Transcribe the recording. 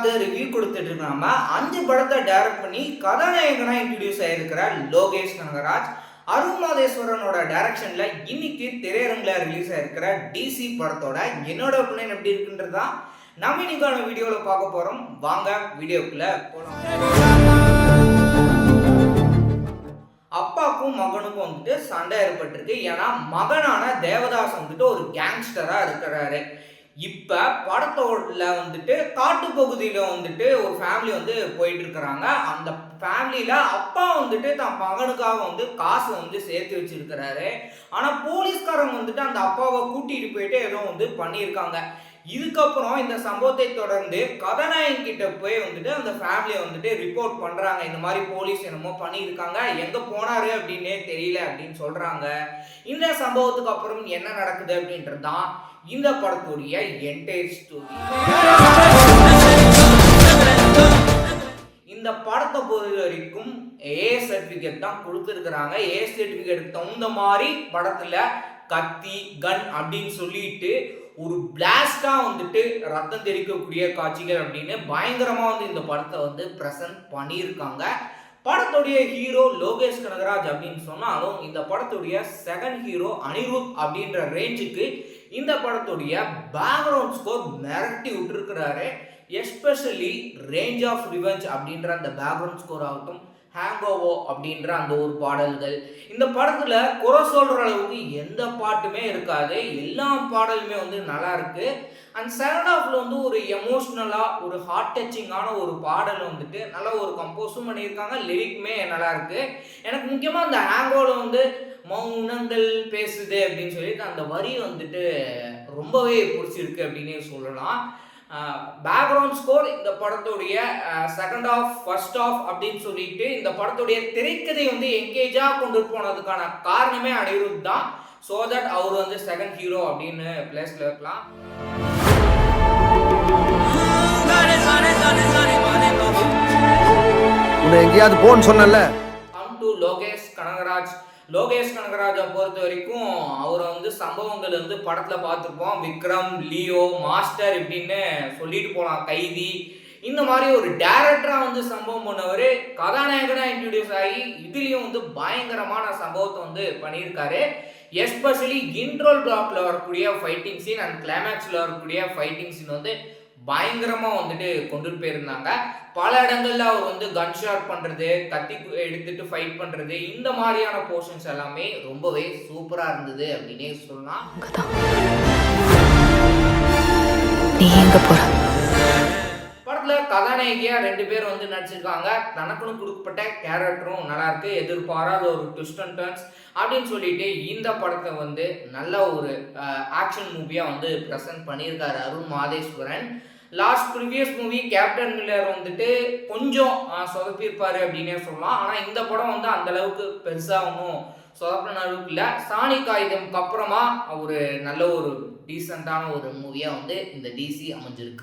பார்த்து ரிவ்யூ கொடுத்துட்டு இருக்காம 5 படத்தை டைரக்ட் பண்ணி கதாநாயகனா இன்ட்ரடியூஸ் ஆயிருக்கிற லோகேஷ் கனகராஜ் அருண் மாதேஸ்வரனோட டைரக்ஷன்ல இன்னைக்கு திரையரங்குல ரிலீஸ் ஆயிருக்கிற டிசி படத்தோட என்னோட ஒப்பீனியன் எப்படி இருக்குன்றதா நம்ம இன்னைக்கான வீடியோல பார்க்க போறோம். வாங்க வீடியோக்குள்ள போலாம். அப்பாக்கும் மகனுக்கும் சண்டை ஏற்பட்டிருக்கு. ஏன்னா மகனான தேவதாஸ் ஒரு கேங்ஸ்டரா இருக்கிறாரு. இப்ப படத்தோட காட்டு பகுதியில ஒரு ஃபேமிலி போயிட்டு இருக்கிறாங்க. அந்த ஃபேமிலியில அப்பா தன் மகனுக்காக காசு சேர்த்து வச்சிருக்கிறாரு. ஆனா போலீஸ்காரங்க அந்த அப்பாவை கூட்டிட்டு போயிட்டு ஏதோ பண்ணியிருக்காங்க. இதுக்கப்புறம் இந்த சம்பவத்தை தொடர்ந்து கதாநாயகன் கிட்ட போய் அந்த ஃபேமிலியை ரிப்போர்ட் பண்றாங்க. இந்த மாதிரி போலீஸ் என்னமோ பண்ணியிருக்காங்க, எங்க போனாரு அப்படின்னே தெரியல அப்படின்னு சொல்றாங்க. இந்த சம்பவத்துக்கு அப்புறம் என்ன நடக்குது அப்படின்றதுதான் இந்த படத்துடைய என்டையர் ஸ்டோரி. இந்த படத்தை பொறுத்த வரைக்கும் ஏ சர்டிபிகேட் தான் கொடுத்துருக்குறாங்க. ஏ சர்டிபிகேட் தகுந்த மாதிரி படத்துல கத்தி கன் அப்படின்னு சொல்லிட்டு ஒரு பிளாஸ்டா ரத்தம் தெரிக்கக்கூடிய காட்சிகள் அப்படின்னு பயங்கரமா இந்த படத்தை பிரசன்ட் பண்ணியிருக்காங்க. படத்துடைய ஹீரோ லோகேஷ் கனகராஜ் அப்படின்னு சொன்னாலும் இந்த படத்துடைய செகண்ட் ஹீரோ அனிருத் அப்படின்ற ரேஞ்சுக்கு இந்த படத்துடைய பேக்ரவுண்ட் ஸ்கோர் மிரட்டி விட்டுருக்கிறாரு. எஸ்பெஷலி ரேஞ்ச் ஆஃப் ரிவெஞ்ச் அப்படின்ற அந்த பேக்ரவுண்ட் ஸ்கோர் ஆகட்டும், ஹேங்கோவோ அப்படின்ற அந்த ஒரு பாடல்கள், இந்த படத்துல குறை சொல்ற அளவுக்கு எந்த பாட்டுமே இருக்காது. எல்லா பாடலுமே நல்லா இருக்கு. அண்ட் செகண்ட் ஹாஃப்ல ஒரு எமோஷ்னலா ஒரு ஹார்ட் டச்சிங்கான ஒரு பாடல் நல்ல ஒரு கம்போஸும் பண்ணியிருக்காங்க. லிரிக்குமே நல்லா இருக்கு. எனக்கு முக்கியமா அந்த ஹேங்கோல மௌனங்கள் பேசுது அப்படின்னு சொல்லிட்டு அந்த வரி ரொம்பவே பிடிச்சிருக்கு அப்படின்னே சொல்லலாம். பேக்ரவுண்ட் ஸ்கோர் இந்த படத்துடைய செகண்ட் ஆஃப் ஃபர்ஸ்ட் ஆஃப் அப்படின்னு சொல்லிட்டு இந்த படத்துடைய திரைக்கதை எங்கேஜா கொண்டு போனதுக்கான காரணமே அனிருத் தான். ஸோ தட் அவர் செகண்ட் ஹீரோ அப்படின்னு பிளேஸ்ல இருக்கலாம். எங்கேயாவது போன்னு சொன்னல. Come to Lokesh Kanagaraj. லோகேஷ் கனகராஜை பொறுத்த வரைக்கும் அவரை சம்பவங்கள் படத்துல பார்த்துருப்போம். விக்ரம், லியோ, மாஸ்டர் இப்படின்னு சொல்லிட்டு போலாம், கைதி, இந்த மாதிரி ஒரு டைரக்டரா சம்பவம் பண்ணவர் கதாநாயகனா இன்ட்ரடியூஸ் ஆகி இதுலயும் பயங்கரமான சம்பவத்தை பண்ணியிருக்காரு. எஸ்பெஷலி இன்ட்ரோல் பிளாக்ல வரக்கூடிய ஃபைட்டிங் சீன் அண்ட் கிளைமேக்ஸ்ல வரக்கூடிய ஃபைட்டிங் சீன் பயங்கரமா கொண்டு போயிருந்தாங்க. பல இடங்கள்ல அவர் கன் ஷாட் பண்றது, கத்தி எடுத்துட்டு ஃபைட் பண்றது, இந்த மாதிரியான போர்ஷன்ஸ் எல்லாமே ரொம்பவே சூப்பரா இருந்தது அப்படின்னே சொல்லலாம். படத்துல கதாநாயகியா 2 பேர் நடிச்சிருக்காங்க. தனக்குன்னு கொடுக்கப்பட்ட கேரக்டரும் நல்லா இருக்கு. எதிர்பாராத ஒரு ட்விஸ்ட் அண்ட் டர்ன்ஸ் அப்படின்னு சொல்லிட்டு இந்த படத்தை நல்ல ஒரு ஆக்ஷன் மூவியா பிரசன்ட் பண்ணியிருக்காரு Arun Matheswaran. Last previous movie Captain Miller கொஞ்சம் சொதப்பிருப்பாரு அப்படின்னே சொல்லலாம். ஆனா இந்த படம் அந்த அளவுக்கு பெருசா ஒன்றும் சொதப்பின அளவுக்கு இல்லை. சாணி காகிதம்க்கு அப்புறமா ஒரு நல்ல ஒரு டீசெண்டான ஒரு மூவியா இந்த டிசி அமைஞ்சிருக்கு.